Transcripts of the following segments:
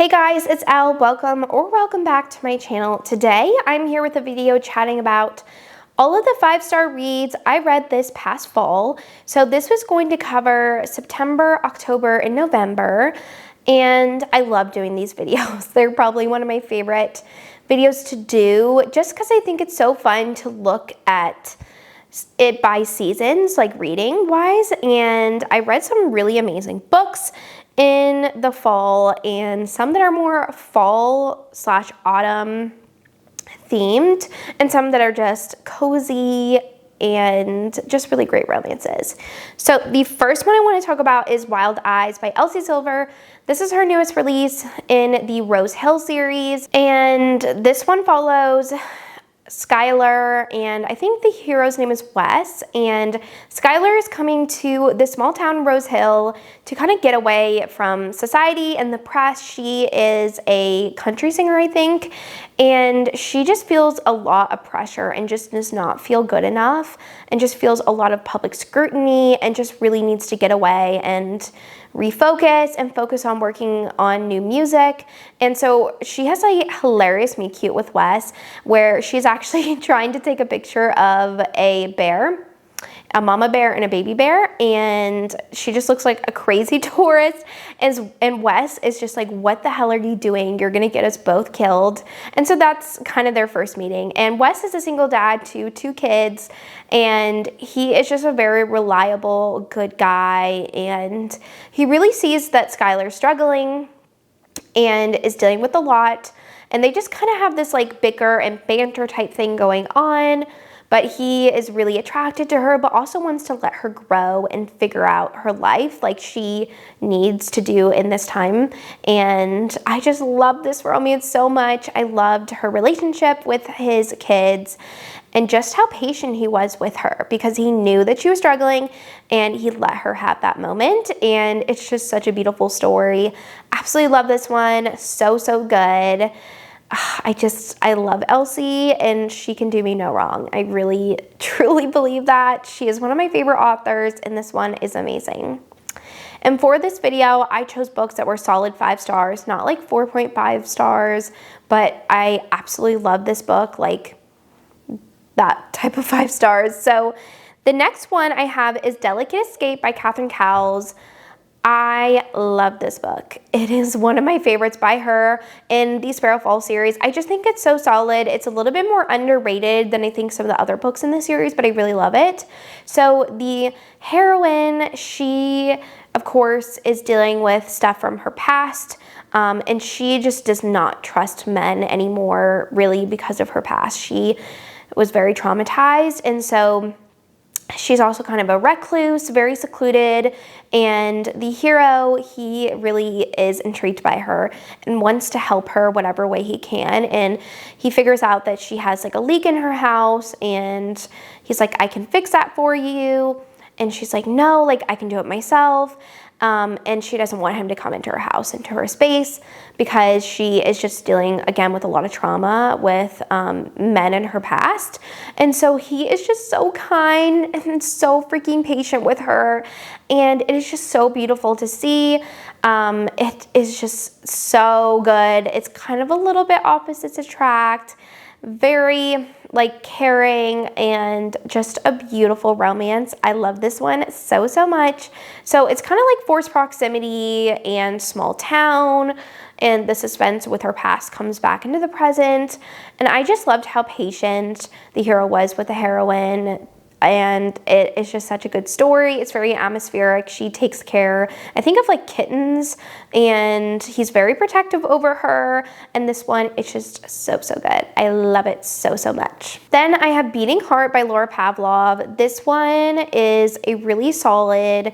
Hey guys, it's Elle. Welcome back to my channel. Today I'm here with a video chatting about all of the 5-star reads I read this past fall. So this was going to cover September, October, and November, and I love doing these videos. They're probably one of my favorite videos to do just because I think it's so fun to look at it by seasons, like reading wise, and I read some really amazing books in the fall and some that are more fall / autumn themed and some that are just cozy and just really great romances. So the first one I want to talk about is Wild Eyes by Elsie Silver. This is her newest release in the Rose Hill series, and this one follows Skylar, and I think the hero's name is Wes, and Skylar is coming to the small town Rose Hill to kind of get away from society and the press. She is a country singer, I think, and she just feels a lot of pressure and just does not feel good enough and just feels a lot of public scrutiny and just really needs to get away and refocus and focus on working on new music. And so she has a hilarious meet cute with Wes where she's actually trying to take a picture of a bear, a mama bear and a baby bear, and she just looks like a crazy tourist, and Wes is just like, what the hell are you doing? You're gonna get us both killed. And so that's kind of their first meeting, and Wes is a single dad to 2 kids, and he is just a very reliable, good guy, and he really sees that Skylar's struggling and is dealing with a lot, and they just kind of have this like bicker and banter type thing going on. But he is really attracted to her, but also wants to let her grow and figure out her life like she needs to do in this time. And I just love this romance so much. I loved her relationship with his kids and just how patient he was with her because he knew that she was struggling and he let her have that moment. And it's just such a beautiful story. Absolutely love this one. So good. I love Elsie, and she can do me no wrong. I really, truly believe that. She is one of my favorite authors, and this one is amazing. And for this video, I chose books that were solid 5 stars, not like 4.5 stars, but I absolutely love this book, like that type of 5 stars. So the next one I have is Delicate Escape by Catherine Cowles. I love this book. It is one of my favorites by her in the Sparrow Falls series. I just think it's so solid. It's a little bit more underrated than I think some of the other books in the series, but I really love it. So the heroine, she, of course, is dealing with stuff from her past, and she just does not trust men anymore, really, because of her past. She was very traumatized, and so she's also kind of a recluse, very secluded, and the hero, he really is intrigued by her and wants to help her whatever way he can, and he figures out that she has like a leak in her house, and he's like, I can fix that for you, and she's like, no, like I can do it myself. And she doesn't want him to come into her house, into her space, because she is just dealing, again, with a lot of trauma with men in her past. And so he is just so kind and so freaking patient with her. And it is just so beautiful to see. It is just so good. It's kind of a little bit opposites attract. Very like caring and just a beautiful romance. I love this one so much. So it's kind of like forced proximity and small town, and the suspense with her past comes back into the present. And I just loved how patient the hero was with the heroine. And it is just such a good story. It's very atmospheric. She takes care, I think, of like kittens, and he's very protective over her. And this one, it's just so good. I love it so much. Then I have Beating Heart by Laura Pavlov. This one is a really solid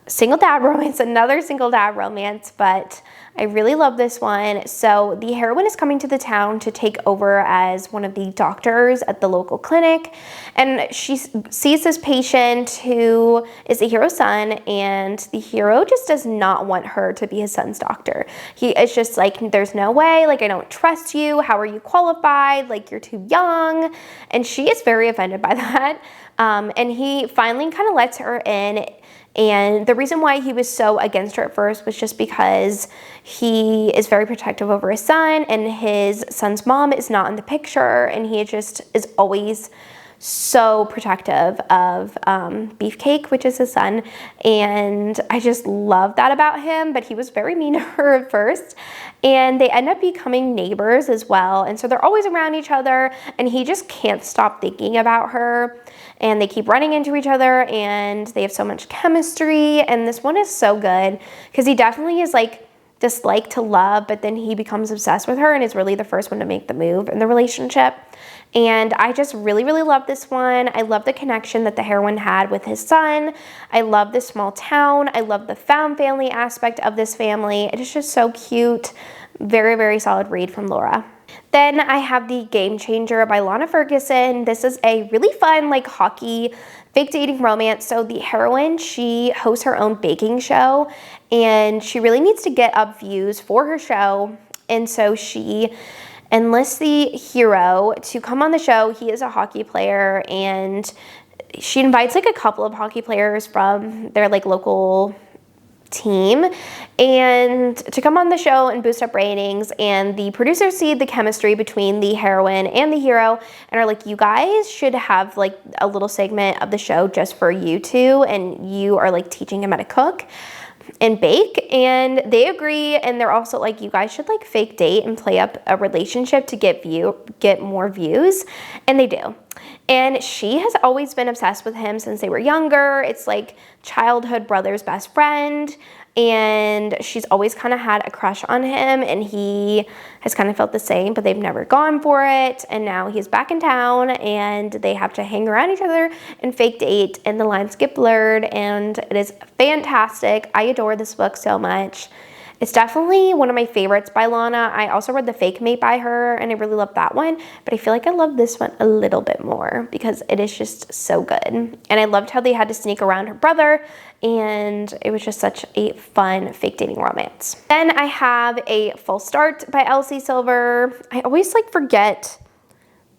single dad romance, another single dad romance, but I really love this one. So the heroine is coming to the town to take over as one of the doctors at the local clinic, and she sees this patient who is the hero's son, and the hero just does not want her to be his son's doctor. He is just like, there's no way, like I don't trust you, how are you qualified, like you're too young, and she is very offended by that. And he finally kind of lets her in And the reason why he was so against her at first was just because he is very protective over his son, and his son's mom is not in the picture, and he just is always so protective of Beefcake, which is his son, and I just love that about him. But he was very mean to her at first, and they end up becoming neighbors as well, and so they're always around each other, and he just can't stop thinking about her, and they keep running into each other, and they have so much chemistry. And this one is so good because he definitely is like dislike to love, but then he becomes obsessed with her and is really the first one to make the move in the relationship. And I just really, really love this one. I love the connection that the heroine had with his son. I love the small town. I love the found family aspect of this family. It is just so cute. Very, very solid read from Laura. Then I have The Game Changer by Lana Ferguson. This is a really fun, like, hockey fake dating romance. So the heroine, she hosts her own baking show, and she really needs to get up views for her show. And so she enlists the hero to come on the show. He is a hockey player, and she invites like a couple of hockey players from their like local team and to come on the show and boost up ratings. And the producers see the chemistry between the heroine and the hero and are like, you guys should have like a little segment of the show just for you two, and you are like teaching him how to cook and bake. And they agree, and they're also like, you guys should like fake date and play up a relationship to get more views. And they do. And she has always been obsessed with him since they were younger. It's like childhood brother's best friend, and she's always kind of had a crush on him, and he has kind of felt the same, but they've never gone for it. And now he's back in town, and they have to hang around each other and fake date, and the lines get blurred, and it is fantastic. I adore this book so much. It's definitely one of my favorites by Lana. I also read The Fake Mate by her, and I really loved that one, but I feel like I love this one a little bit more because it is just so good. And I loved how they had to sneak around her brother, and it was just such a fun fake dating romance. Then I have A Full Start by Elsie Silver. I always like forget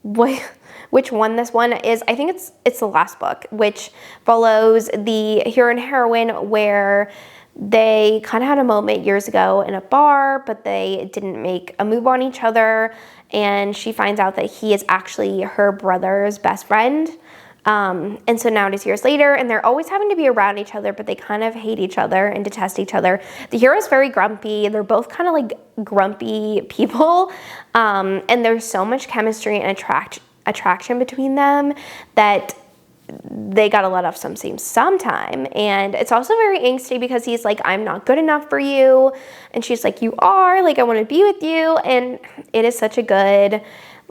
which one this one is. I think it's the last book, which follows the hero and heroine where they kind of had a moment years ago in a bar, but they didn't make a move on each other, and she finds out that he is actually her brother's best friend. And so now it is years later, and they're always having to be around each other, but they kind of hate each other and detest each other. The hero is very grumpy. They're both kind of like grumpy people, and there's so much chemistry and attraction between them that they gotta let off some steam sometime. And it's also very angsty because he's like, I'm not good enough for you, and she's like, you are, like, I want to be with you. And it is such a good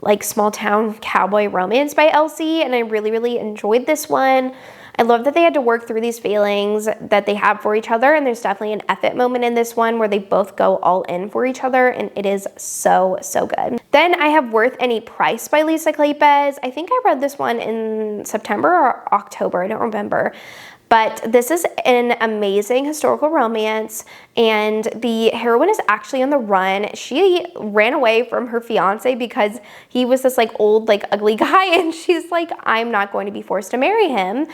like small town cowboy romance by Elsie, and I really, really enjoyed this one. I love that they had to work through these feelings that they have for each other, and there's definitely an effort moment in this one where they both go all in for each other, and it is so, so good. Then I have Worth Any Price by Lisa Kleypas. I think I read this one in September or October, I don't remember. But this is an amazing historical romance, and the heroine is actually on the run. She ran away from her fiance because he was this like old, like ugly guy, and she's like, I'm not going to be forced to marry him.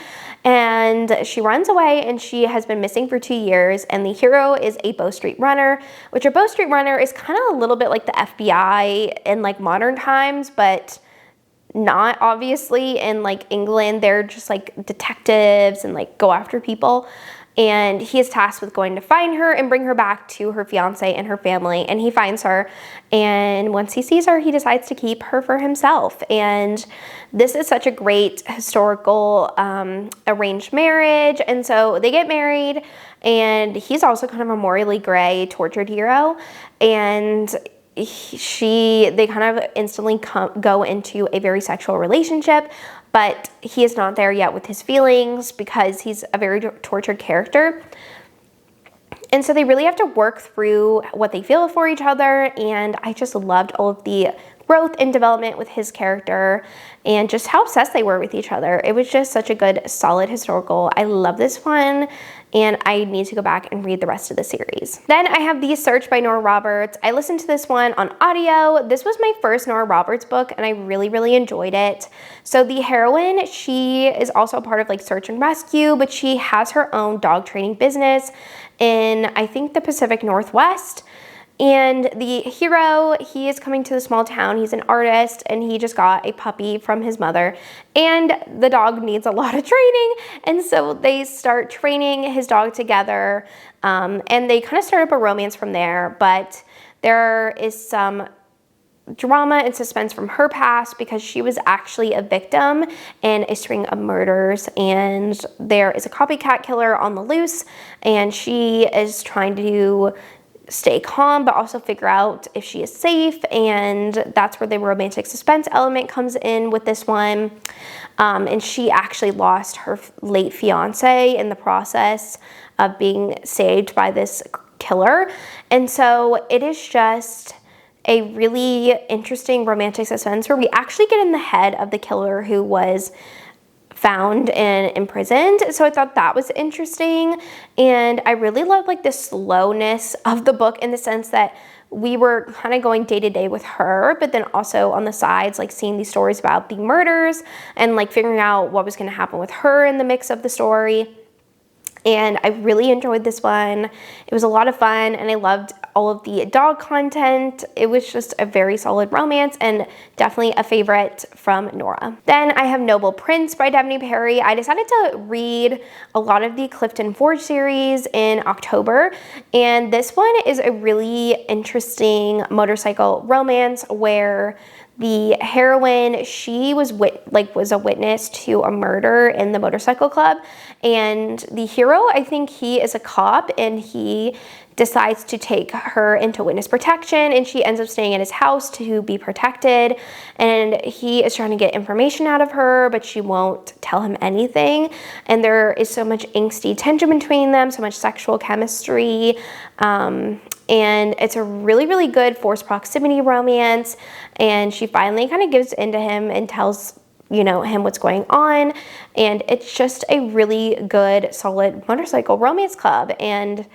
And she runs away, and she has been missing for 2 years, and the hero is a Bow Street runner, which a Bow Street runner is kind of a little bit like the FBI in like modern times, but not obviously. In like England, they're just like detectives and like go after people, and he is tasked with going to find her and bring her back to her fiance and her family. And he finds her, and once he sees her, he decides to keep her for himself. And this is such a great historical arranged marriage, and so they get married, and he's also kind of a morally gray tortured hero, and they kind of instantly go into a very sexual relationship, but he is not there yet with his feelings because he's a very tortured character. And so they really have to work through what they feel for each other, and I just loved all of the growth and development with his character and just how obsessed they were with each other. It was just such a good, solid historical. I love this one, and I need to go back and read the rest of the series. Then I have The Search by Nora Roberts. I listened to this one on audio. This was my first Nora Roberts book, and I really, really enjoyed it. So the heroine, she is also a part of like search and rescue, but she has her own dog training business in, I think, the Pacific Northwest. And the hero, he is coming to the small town. He's an artist, and he just got a puppy from his mother, and the dog needs a lot of training. And so they start training his dog together, and they kind of start up a romance from there. But there is some drama and suspense from her past because she was actually a victim in a string of murders, and there is a copycat killer on the loose, and she is trying to stay calm but also figure out if she is safe, and that's where the romantic suspense element comes in with this one. And she actually lost her late fiance in the process of being saved by this killer, and so it is just a really interesting romantic suspense where we actually get in the head of the killer who was found and imprisoned. So I thought that was interesting, and I really loved like the slowness of the book in the sense that we were kind of going day to day with her, but then also on the sides like seeing these stories about the murders and like figuring out what was going to happen with her in the mix of the story. And I really enjoyed this one. It was a lot of fun, and I loved all of the dog content. It was just a very solid romance and definitely a favorite from Nora. Then I have Noble Prince by Devney Perry. I decided to read a lot of the Clifton Forge series in October, and this one is a really interesting motorcycle romance where the heroine, she was a witness to a murder in the motorcycle club, and the hero, I think he is a cop, and he decides to take her into witness protection, and she ends up staying at his house to be protected, and he is trying to get information out of her, but she won't tell him anything, and there is so much angsty tension between them, so much sexual chemistry, and it's a really, really good forced proximity romance, and she finally kind of gives into him and tells him what's going on, and it's just a really good, solid motorcycle romance club, and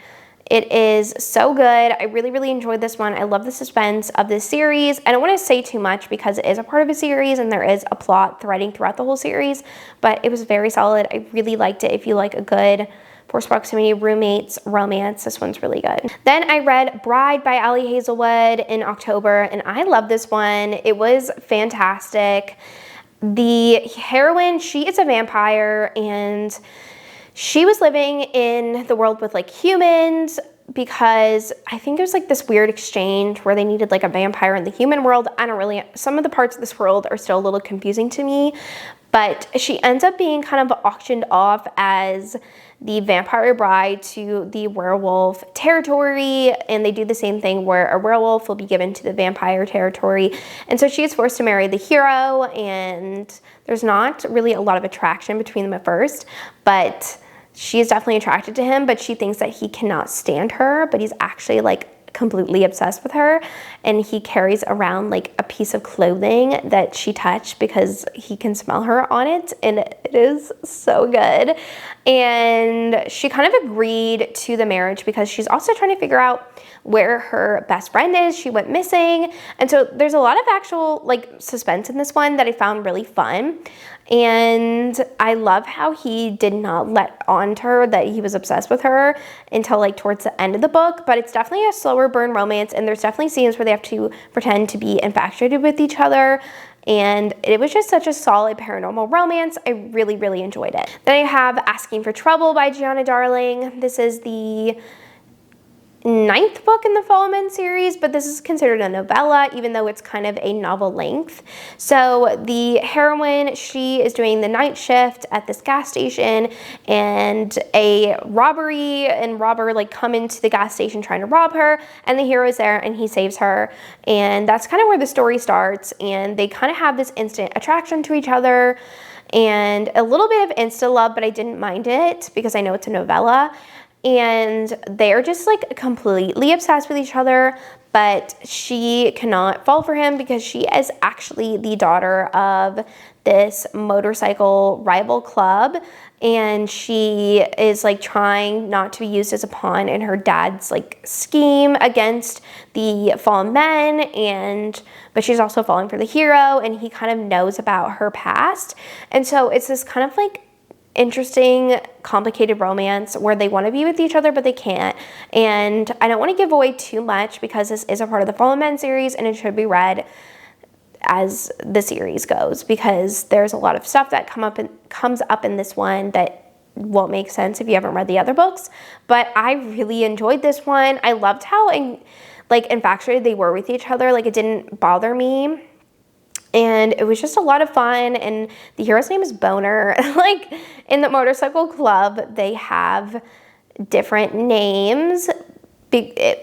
it is so good. I really, really enjoyed this one. I love the suspense of this series. I don't want to say too much because it is a part of a series and there is a plot threading throughout the whole series, but it was very solid. I really liked it. If you like a good forced proximity roommates romance, this one's really good. Then I read Bride by Ali Hazelwood in October, and I love this one. It was fantastic. The heroine, she is a vampire, and she was living in the world with like humans because I think there's like this weird exchange where they needed like a vampire in the human world. Some of the parts of this world are still a little confusing to me, but she ends up being kind of auctioned off as the vampire bride to the werewolf territory, and they do the same thing where a werewolf will be given to the vampire territory, and so she is forced to marry the hero, and there's not really a lot of attraction between them at first, but she is definitely attracted to him, but she thinks that he cannot stand her, but he's actually like completely obsessed with her, and he carries around like a piece of clothing that she touched because he can smell her on it, and it is so good. And she kind of agreed to the marriage because she's also trying to figure out where her best friend is. She went missing, and so there's a lot of actual like suspense in this one that I found really fun. And I love how he did not let on to her that he was obsessed with her until like towards the end of the book, but it's definitely a slower burn romance, and there's definitely scenes where they have to pretend to be infatuated with each other, and it was just such a solid paranormal romance. I really, really enjoyed it. Then I have Asking for Trouble by Gianna Darling. This is the 9th book in the Followmen series, but this is considered a novella, even though it's kind of a novel length. So the heroine, she is doing the night shift at this gas station, and a robber like come into the gas station trying to rob her, and the hero is there and he saves her, and that's kind of where the story starts, and they kind of have this instant attraction to each other and a little bit of insta love, but I didn't mind it because I know it's a novella. And they're just like completely obsessed with each other, but she cannot fall for him because she is actually the daughter of this motorcycle rival club, and she is like trying not to be used as a pawn in her dad's like scheme against the fallen men, but she's also falling for the hero, and he kind of knows about her past. And so it's this kind of like interesting, complicated romance where they want to be with each other but they can't. And I don't want to give away too much because this is a part of the Fallen Men series, and it should be read as the series goes, because there's a lot of stuff that comes up in this one that won't make sense if you haven't read the other books. But I really enjoyed this one. I loved how infatuated they were with each other. Like, it didn't bother me, and it was just a lot of fun. And the hero's name is Boner. Like, in the motorcycle club, they have different names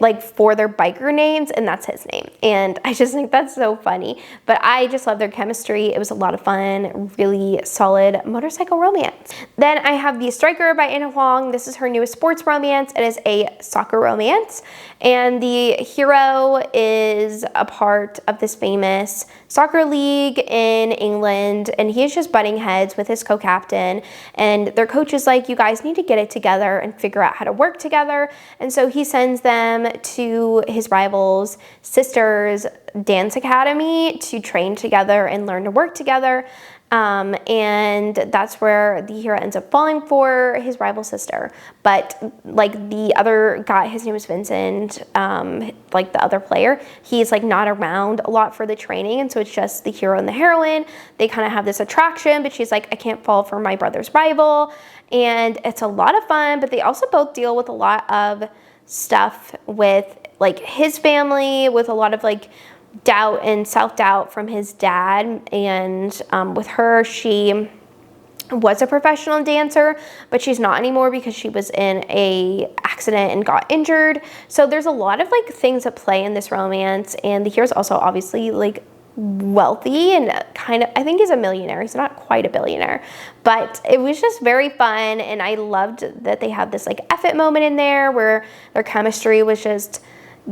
like for their biker names, and that's his name. And I just think that's so funny. But I just love their chemistry. It was a lot of fun, really solid motorcycle romance. Then I have The Striker by Ana Huang. This is her newest sports romance. It is a soccer romance, and the hero is a part of this famous soccer league in England, and he is just butting heads with his co-captain, and their coach is like, you guys need to get it together and figure out how to work together. And so he sends them to his rival's sister's dance academy to train together and learn to work together. And that's where the hero ends up falling for his rival sister. But like the other guy, his name is Vincent, like the other player, he's like not around a lot for the training, and so it's just the hero and the heroine. They kind of have this attraction, but she's like, I can't fall for my brother's rival. And it's a lot of fun, but they also both deal with a lot of stuff with like his family, with a lot of like doubt and self-doubt from his dad. And with her, she was a professional dancer, but she's not anymore because she was in a accident and got injured. So there's a lot of like things at play in this romance, and the hero's also obviously like wealthy and kind of, I think he's a millionaire. He's not quite a billionaire, but it was just very fun. And I loved that they had this like F-it moment in there where their chemistry was just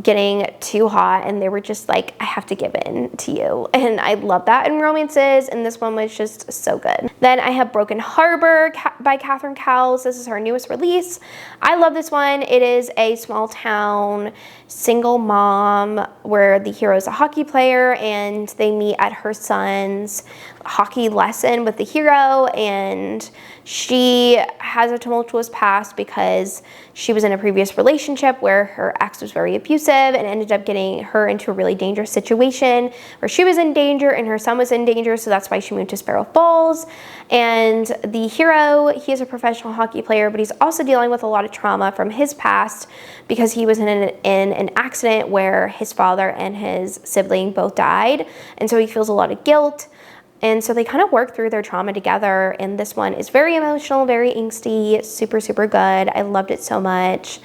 getting too hot, and they were just like, I have to give in to you. And I love that in romances, and this one was just so good. Then I have Broken Harbor by Catherine Cowles. This is her newest release. I love this one. It is a small town single mom where the hero is a hockey player, and they meet at her son's hockey lesson with the hero, and she has a tumultuous past because she was in a previous relationship where her ex was very abusive and ended up getting her into a really dangerous situation where she was in danger and her son was in danger, so that's why she moved to Sparrow Falls. And the hero, he is a professional hockey player, but he's also dealing with a lot of trauma from his past because he was in an accident where his father and his sibling both died, and so he feels a lot of guilt. And so they kind of work through their trauma together, and this one is very emotional, very angsty, super, super good. I loved it so much.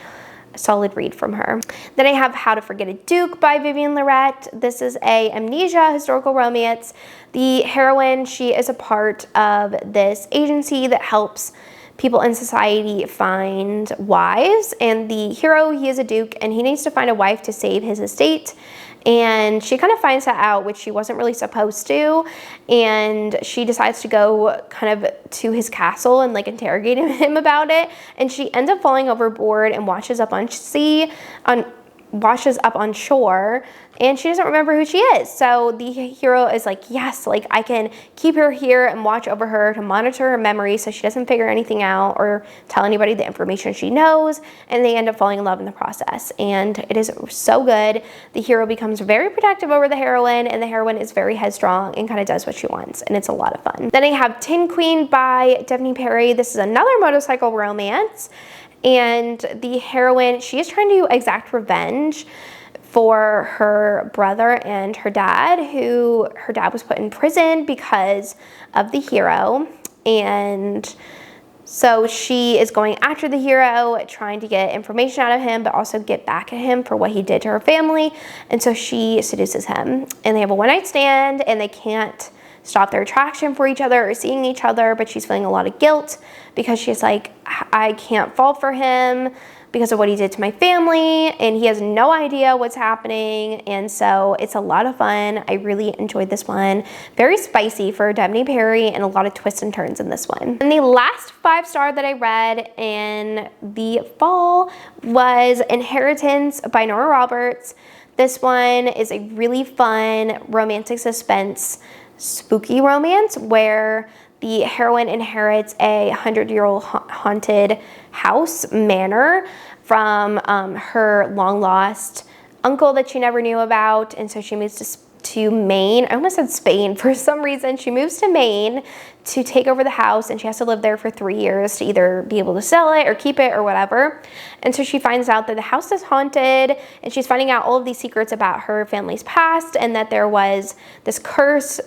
A solid read from her. Then I have How to Forget a Duke by Vivian Lorette. This is a amnesia historical romance. The heroine, she is a part of this agency that helps people in society find wives, and the hero, he is a duke, and he needs to find a wife to save his estate. And she kind of finds that out, which she wasn't really supposed to, and she decides to go kind of to his castle and like interrogate him about it, and she ends up falling overboard and washes up on shore, and she doesn't remember who she is. So the hero is like, yes, like I can keep her here and watch over her to monitor her memory so she doesn't figure anything out or tell anybody the information she knows, and they end up falling in love in the process. And it is so good. The hero becomes very protective over the heroine, and the heroine is very headstrong and kind of does what she wants, and it's a lot of fun. Then I have Tin Queen by Devney Perry. This is another motorcycle romance, and the heroine, she is trying to exact revenge for her brother and her dad, who her dad was put in prison because of the hero. And so she is going after the hero, trying to get information out of him, but also get back at him for what he did to her family. And so she seduces him, and they have a one-night stand, and they can't stop their attraction for each other or seeing each other, but she's feeling a lot of guilt because she's like, I can't fall for him, because of what he did to my family, and he has no idea what's happening, and so it's a lot of fun. I really enjoyed this one. Very spicy for Devney Perry, and a lot of twists and turns in this one. And the last 5-star that I read in the fall was Inheritance by Nora Roberts. This one is a really fun romantic suspense spooky romance where the heroine inherits a 100-year-old haunted house manor from her long-lost uncle that she never knew about, and so she moves to Maine. I almost said Spain for some reason. She moves to Maine to take over the house, and she has to live there for 3 years to either be able to sell it or keep it or whatever. And so she finds out that the house is haunted, and she's finding out all of these secrets about her family's past, and that there was this curse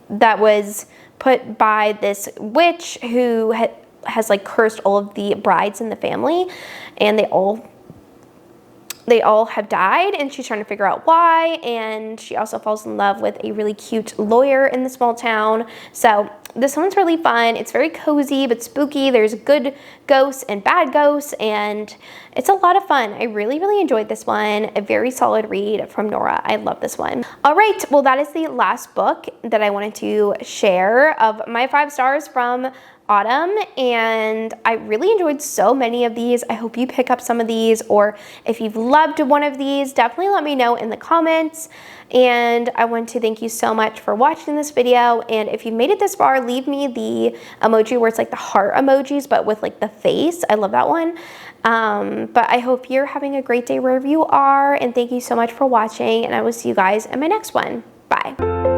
that was put by this witch who has like cursed all of the brides in the family, and they all have died, and she's trying to figure out why. And she also falls in love with a really cute lawyer in the small town. So this one's really fun. It's very cozy but spooky. There's good ghosts and bad ghosts, and it's a lot of fun. I really, really enjoyed this one. A very solid read from Nora. I love this one. All right, well, that is the last book that I wanted to share of my 5 stars from autumn, and I really enjoyed so many of these. I hope you pick up some of these, or if you've loved one of these, definitely let me know in the comments. And I want to thank you so much for watching this video, and if you made it this far, leave me the emoji where it's like the heart emojis but with like the face. I love that one. But I hope you're having a great day wherever you are, and thank you so much for watching, and I will see you guys in my next one. Bye.